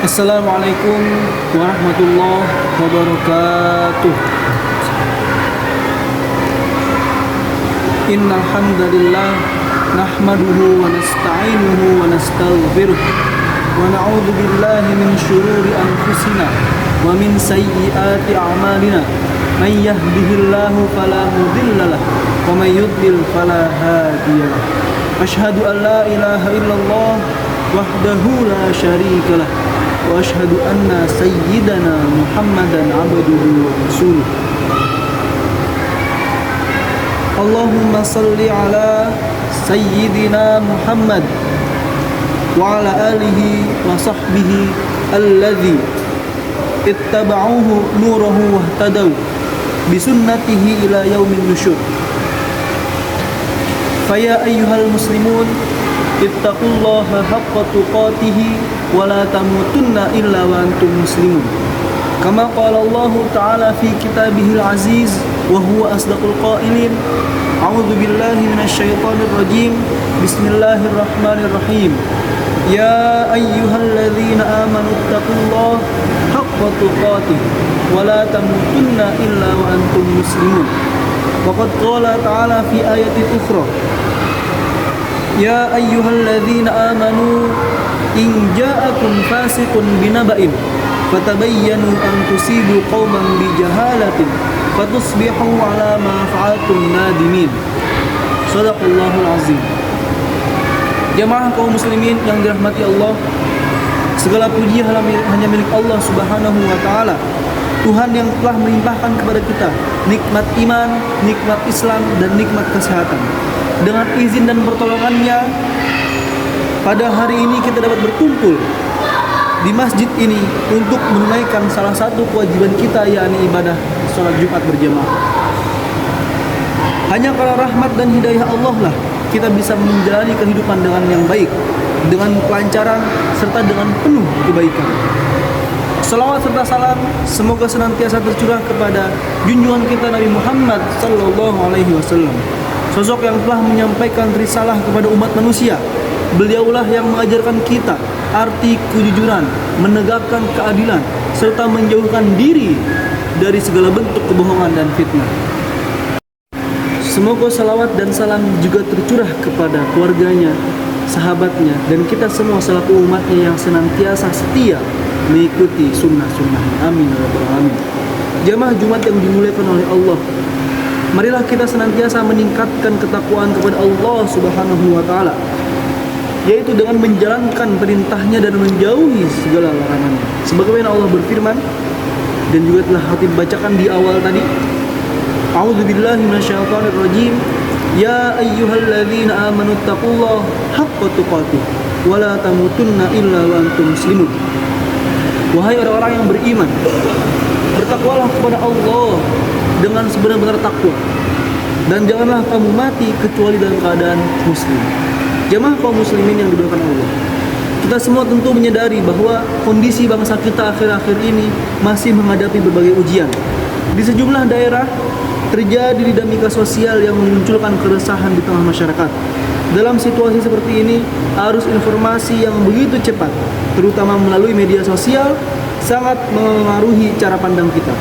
Assalamualaikum warahmatullahi wabarakatuh. Innal hamdalillah nahmaduhu wa nasta'inuhu wa nastaghfiruh wa na'udzu billahi min shururi anfusina wa min sayyiati a'malina. May yahdihillahu fala mudhillalah wa may yudlil fala hadiyalah. Asyhadu an la ilaha illallah wahdahu la syarikalah wa asyhadu anna sayyidana Muhammadan abduhu wa rasuluh. Allahumma salli ala sayyidina Muhammad wa ala alihi wa sahbihi alladhi ittaba'uhu nurahu wahtadaw bisunnatihi ila yaumin nusyur. Faya ayyuhal muslimun ittaqullaha haqqa tuqatihi wa la tamutunna illa wa antum muslimun. Kama qala Allah Ta'ala fi kitabihil aziz wa huwa asdaqul qailin. A'udzu billahi minasyaitonir rajim. Bismillahirrahmanirrahim. Ya ayyuhalladzina amanu ittaqullaha haqqa tuqatihi wa la tamutunna illa wa antum muslimun. Wa qad qala Ta'ala fi ayatin ukhra. Ya ayyuhalladzina amanu in ja'akum fasiqun binaba'in fatabayyanu an tusibu qauman bijahalatin fatusbihu ala ma fa'altum nadimin. Shadaqallahul azim. Jamaah kaum muslimin yang dirahmati Allah, segala puji hanya milik Allah Subhanahu wa taala, Tuhan yang telah melimpahkan kepada kita nikmat iman, nikmat Islam, dan nikmat kesehatan. Dengan izin dan pertolongannya, pada hari ini kita dapat berkumpul di masjid ini untuk menunaikan salah satu kewajiban kita, yakni ibadah sholat Jumat berjamaah. Hanya karena rahmat dan hidayah Allah lah kita bisa menjalani kehidupan dengan yang baik, dengan kelancaran serta dengan penuh kebaikan. Salawat serta salam semoga senantiasa tercurah kepada junjungan kita Nabi Muhammad sallallahu alaihi wasallam, sosok yang telah menyampaikan risalah kepada umat manusia. Beliaulah yang mengajarkan kita arti kejujuran, menegakkan keadilan, serta menjauhkan diri dari segala bentuk kebohongan dan fitnah. Semoga salawat dan salam juga tercurah kepada keluarganya, sahabatnya, dan kita semua selaku umatnya yang senantiasa setia mengikuti sunnah-sunnahnya. Amin ya rabbal alamin. Jamaah Jumat yang dimuliakan oleh Allah, marilah kita senantiasa meningkatkan ketakwaan kepada Allah Subhanahu wa taala, yaitu dengan menjalankan perintahnya dan menjauhi segala larangannya. Sebagaimana Allah berfirman dan juga telah khatib bacakan di awal tadi, A'udzu billahi minasyaitonir rajim. Ya ayyuhalladzina amanu taqullaha haqqa tuqatih wa la tamutunna illa wa antum muslimun. Wahai orang-orang yang beriman, bertakwalah kepada Allah dengan sebenar-benar takwa, dan janganlah kamu mati kecuali dalam keadaan muslim. Jamaah kaum muslimin yang dimuliakan Allah, kita semua tentu menyadari bahwa kondisi bangsa kita akhir-akhir ini masih menghadapi berbagai ujian. Di sejumlah daerah terjadi dinamika sosial yang memunculkan keresahan di tengah masyarakat. Dalam situasi seperti ini, arus informasi yang begitu cepat, terutama melalui media sosial, sangat memengaruhi cara pandang kita.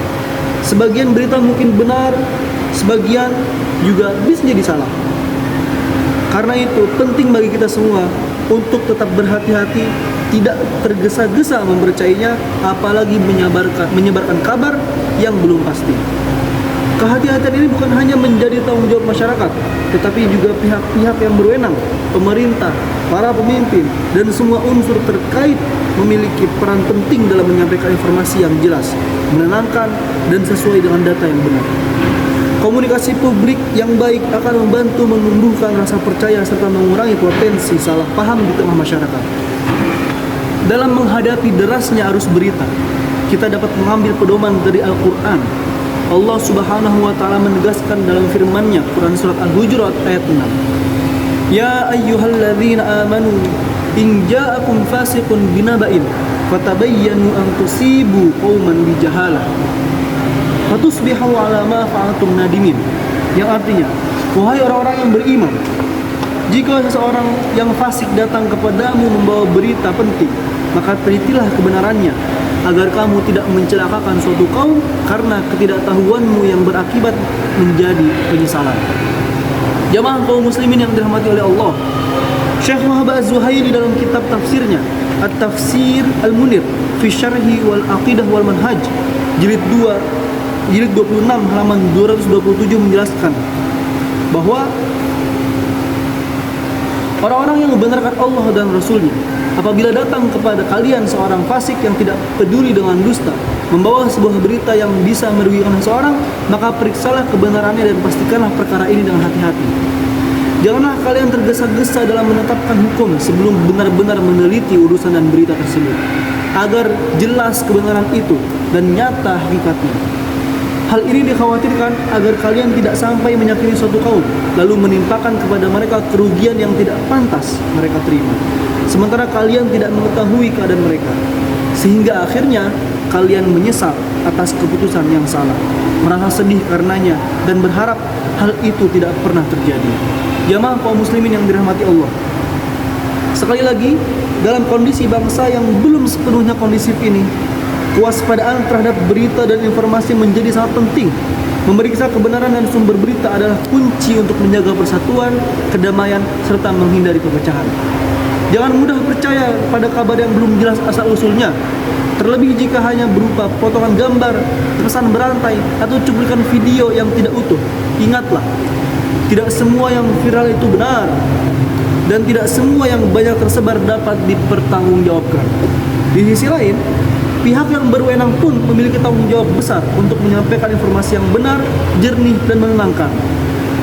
Sebagian berita mungkin benar, sebagian juga bisa jadi salah. Karena itu penting bagi kita semua untuk tetap berhati-hati, tidak tergesa-gesa mempercayainya, apalagi menyebarkan kabar yang belum pasti. Kehati-hatian ini bukan hanya menjadi tanggung jawab masyarakat, tetapi juga pihak-pihak yang berwenang, pemerintah, para pemimpin, dan semua unsur terkait memiliki peran penting dalam menyampaikan informasi yang jelas, menenangkan, dan sesuai dengan data yang benar. Komunikasi publik yang baik akan membantu menumbuhkan rasa percaya serta mengurangi potensi salah paham di tengah masyarakat. Dalam menghadapi derasnya arus berita, kita dapat mengambil pedoman dari Al-Quran. Allah Subhanahu wa taala menegaskan dalam firman-Nya, Quran surat Al-Hujurat ayat 6. Ya ayyuhalladzina amanu in ja'akum fasiqun binaba'in fatabayyanu an tusibu qauman bijahalah fatusbihu ala ma fa'altum nadimin. Yang artinya, wahai orang-orang yang beriman, jika seseorang yang fasik datang kepadamu membawa berita penting, maka telitilah kebenarannya, agar kamu tidak mencelakakan suatu kaum karena ketidaktahuanmu yang berakibat menjadi penyesalan. Jamaah kaum muslimin yang dirahmati oleh Allah, Syekh Wahab Az-Zuhaili dalam kitab tafsirnya At-Tafsir Al-Munir fi Syarhi wal Aqidah wal Manhaj jilid 26 halaman 227 menjelaskan bahwa orang-orang yang membenarkan Allah dan Rasul-Nya, apabila datang kepada kalian seorang fasik yang tidak peduli dengan dusta, membawa sebuah berita yang bisa merugikan seseorang, maka periksalah kebenarannya dan pastikanlah perkara ini dengan hati-hati. Janganlah kalian tergesa-gesa dalam menetapkan hukum sebelum benar-benar meneliti urusan dan berita tersebut, agar jelas kebenaran itu dan nyata hakikatnya. Hal ini dikhawatirkan agar kalian tidak sampai menyakiti suatu kaum, lalu menimpakan kepada mereka kerugian yang tidak pantas mereka terima, sementara kalian tidak mengetahui keadaan mereka, sehingga akhirnya kalian menyesal atas keputusan yang salah, merasa sedih karenanya, dan berharap hal itu tidak pernah terjadi. Jamaah kaum muslimin yang dirahmati Allah, sekali lagi, dalam kondisi bangsa yang belum sepenuhnya kondisif ini, kewaspadaan terhadap berita dan informasi menjadi sangat penting. Memeriksa kebenaran dan sumber berita adalah kunci untuk menjaga persatuan, kedamaian, serta menghindari perpecahan. Jangan mudah percaya pada kabar yang belum jelas asal-usulnya, terlebih jika hanya berupa potongan gambar, pesan berantai, atau cuplikan video yang tidak utuh. Ingatlah, tidak semua yang viral itu benar, dan tidak semua yang banyak tersebar dapat dipertanggungjawabkan. Di sisi lain, pihak yang berwenang pun memiliki tanggung jawab besar untuk menyampaikan informasi yang benar, jernih, dan menenangkan.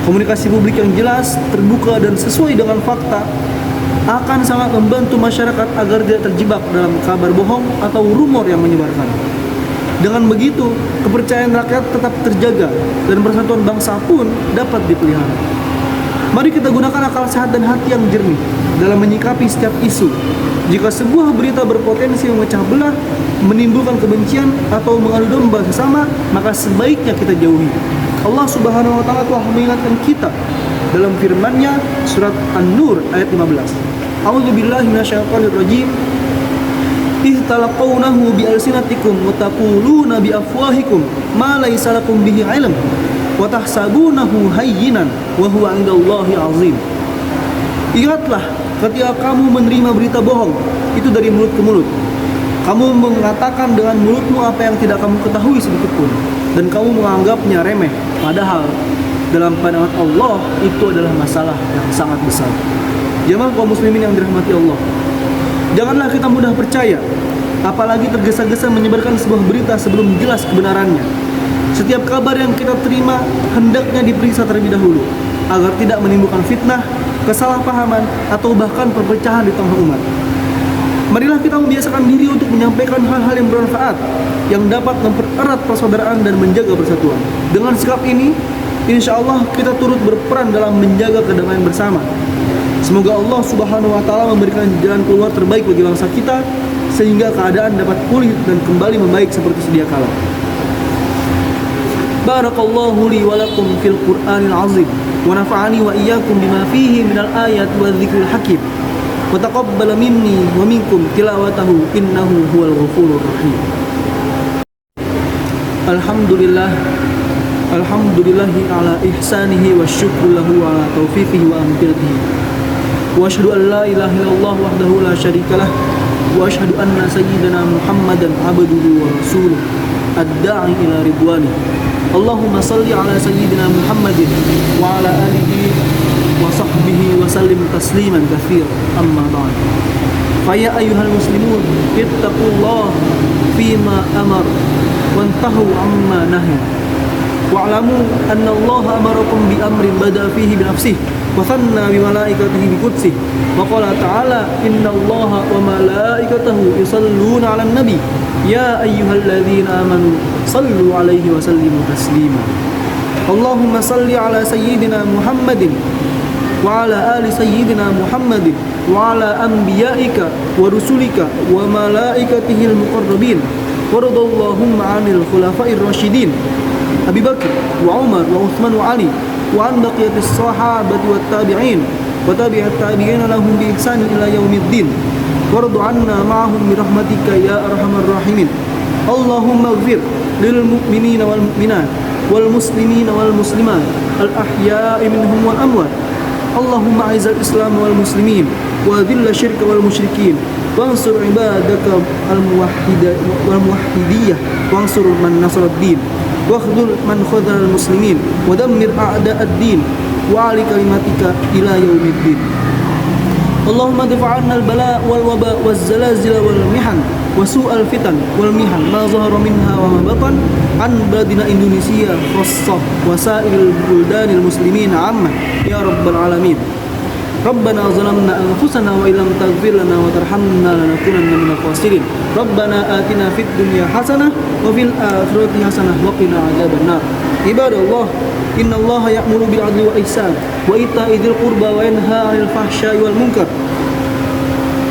Komunikasi publik yang jelas, terbuka, dan sesuai dengan fakta akan sangat membantu masyarakat agar tidak terjebak dalam kabar bohong atau rumor yang menyebarkan. Dengan begitu, kepercayaan rakyat tetap terjaga dan persatuan bangsa pun dapat dipelihara. Mari kita gunakan akal sehat dan hati yang jernih dalam menyikapi setiap isu. Jika sebuah berita berpotensi memecah belah, menimbulkan kebencian, atau mengadu domba sesama, maka sebaiknya kita jauhi. Allah Subhanahu wa taala telah mengingatkan kita dalam firman-Nya surat An-Nur ayat 15. A'udzubillahi minasyaitonirrajim. Ihtalaqawnahu bi'alsinatikum wa taquluna biafwahikum ma laysa lakum bihi 'ilm wa tahsabunahu hayyinan wa huwa 'indallahi 'azim. Ingatlah ketika kamu menerima berita bohong itu dari mulut ke mulut. Kamu mengatakan dengan mulutmu apa yang tidak kamu ketahui sedikitpun, dan kamu menganggapnya remeh, padahal dalam pandangan Allah itu adalah masalah yang sangat besar. Jamaah kaum muslimin yang dirahmati Allah, janganlah kita mudah percaya, apalagi tergesa-gesa menyebarkan sebuah berita sebelum jelas kebenarannya. Setiap kabar yang kita terima hendaknya diperiksa terlebih dahulu, agar tidak menimbulkan fitnah, kesalahpahaman, atau bahkan perpecahan di tengah umat. Marilah kita membiasakan diri untuk menyampaikan hal-hal yang bermanfaat, yang dapat mempererat persaudaraan dan menjaga persatuan. Dengan sikap ini, insya Allah kita turut berperan dalam menjaga kedamaian bersama. Semoga Allah Subhanahu wa taala memberikan jalan keluar terbaik bagi bangsa kita, sehingga keadaan dapat pulih dan kembali membaik seperti sedia kala. Barakallahu li wa lakum fil Qur'anil azim wa nafa'ani wa iyyakum bima fihi minal ayati wa dzikril hakim. Wa taqabbala minni wa minkum tilawatahu innahu huwal ghafurur rahim. Alhamdulillahi ala ihsanihi wa syukru lahu ala taufiqihi wa amtilatihi. Wa asyhadu an la ilaha illallah wahdahu la syarikalah wa asyhadu anna sayyidana Muhammadan abduhu wa rasuluh ad-da'i ila ridwani. Allahumma salli ala sayyidina Muhammadin wa ala alihi wa sahbihi wa sallim tasliman katsira. Amma ba'd. Fa ya ayyuhal muslimun ittaqullaha fima amar wantahu amma nahi. Wa'lamu anna Allah amarakum bi amrin bada fihi bi nafsihi wa thanna bi malaikatihi bi qudsihi wa qala ta'ala inna Allaha wa malaikatahu yusalluna 'alan nabi ya ayyuhalladzina amanu sallu 'alaihi wa sallimu taslima. Allahumma salli 'ala sayyidina Muhammadin wa 'ala ali sayyidina Muhammadin wa 'ala anbiya'ika wa rusulika wa malaikatihil muqarrabin wa radallahumma 'anil khulafa'ir rasyidin Abi Bakr wa Umar wa Uthman wa Ali wa an baqiyatis sahabati wat tabi'in wa tabi'at tabi'ina lahum bi ihsan ila yaumiddin. وارض عنا معهم برحمتك يا أرحم الراحمين. اللهم اغفر للمؤمنين والمؤمنات والمسلمين والمسلمات الأحياء منهم والأموات. اللهم أعز الإسلام والمسلمين وأذل الشرك والمشركين وانصر عبادك والموحدية وانصر من نصر الدين واخذل من خذل المسلمين ودمر أعداء الدين وعلي كلمتك إلى يوم الدين. اللهم ادفع عنا البلاء والوباء والزلازل والمحن وسوء الفتن والمحن ما ظهر منها وما بطن عن بلدنا إندونيسيا خاصة وسائر البلدان المسلمين عامة يا رب العالمين. ربنا ظلمنا أنفسنا وإن لم تغفر لنا وترحمنا لنكونن من الخاسرين. ربنا آتنا في الدنيا حسنة وفي الآخرة حسنة وقنا عذاب النار. عباد الله إن الله يأمر بالعدل والإحسان وإيتاء ذي القربى وينهى عن الفحشاء والمنكر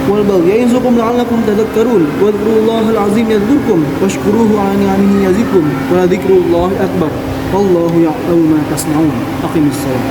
والبغي يعظكم لعلكم تذكرون. واذكروا الله العظيم يذكركم واشكروه على نعمه يزدكم ولذكر الله أكبر والله يعلم ما تصنعون. أقم الصلاة.